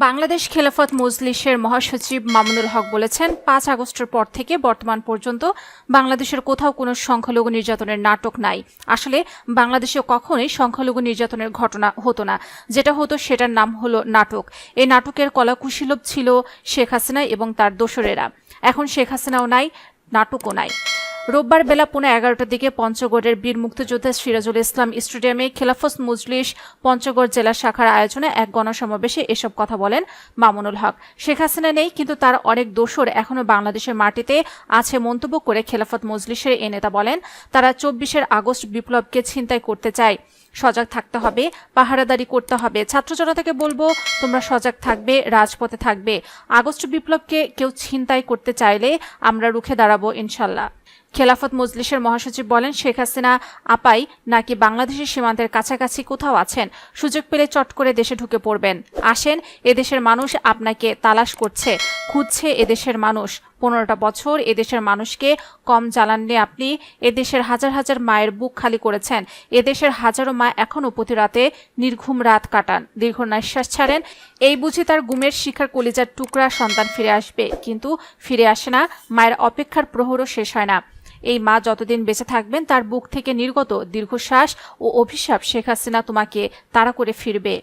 বাংলাদেশ খেলাফত মজলিসের মহাসচিব মামুনুল হক বলেছেন, ৫ আগস্টের পর থেকে বর্তমান পর্যন্ত বাংলাদেশের কোথাও কোনো সংখ্যালঘু নির্যাতনের নাটক নাই। আসলে বাংলাদেশে কখনোই সংখ্যালঘু নির্যাতনের ঘটনা হতো না। যেটা হতো সেটার নাম হলো নাটক। এই নাটকের কলাকুশীলভ ছিল শেখ হাসিনা এবং তার দোসরেরা। এখন শেখ হাসিনাও নাই, নাটকও নাই। রোববার বেলা 11:15টার দিকে পঞ্চগড়ের বীর মুক্তিযোদ্ধা সিরাজুল ইসলাম স্টেডিয়ামে খেলাফত মজলিস পঞ্চগড় জেলা শাখার আয়োজনে এক গণসমাবেশে এসব কথা বলেন মামুনুল হক। শেখ হাসিনা নেই, কিন্তু তার অনেক দোসর এখনো বাংলাদেশের মাটিতে আছে মন্তব্য করে খেলাফত মজলিসের এই নেতা বলেন, তারা 24 আগস্ট বিপ্লবকে ছিনতাই করতে চায়। সজাগ থাকতে হবে, পাহারাদারি করতে হবে। ছাত্র জনতাকে বলবো, তোমরা সজাগ থাকবে, রাজপথে থাকবে। আগস্ট বিপ্লবকে কেউ ছিনতাই করতে চাইলে আমরা রুখে দাঁড়াবো ইনশাল্লাহ। খেলাফত মজলিসের মহাসচিব বলেন, শেখ হাসিনা আপাই নাকি বাংলাদেশের সীমান্তের কাছাকাছি কোথাও আছেন, সুযোগ পেলে চট করে দেশে ঢুকে পড়বেন। আসেন, এদেশের মানুষ আপনাকে তালাশ করছে, খুঁজছে এদেশের মানুষ। 15টা বছর এদেশের মানুষকে কম জ্বালাননি আপনি। এদেশের হাজার হাজার মায়ের বুক খালি করেছেন। এদেশের হাজারো মা এখনও প্রতি রাতে নির্ঘুম রাত কাটান, দীর্ঘ নিঃশ্বাস ছাড়েন। এই বুঝি তার গুমের শিখার কলিজার টুকরা সন্তান ফিরে আসবে, কিন্তু ফিরে আসে না। মায়ের অপেক্ষার প্রহরও শেষ হয় না। এই মা যতদিন বেঁচে থাকবেন, তার বুক থেকে নির্গত দীর্ঘশ্বাস ও অভিশাপ শেখ হাসিনা তোমাকে তাড়া করে ফিরবে।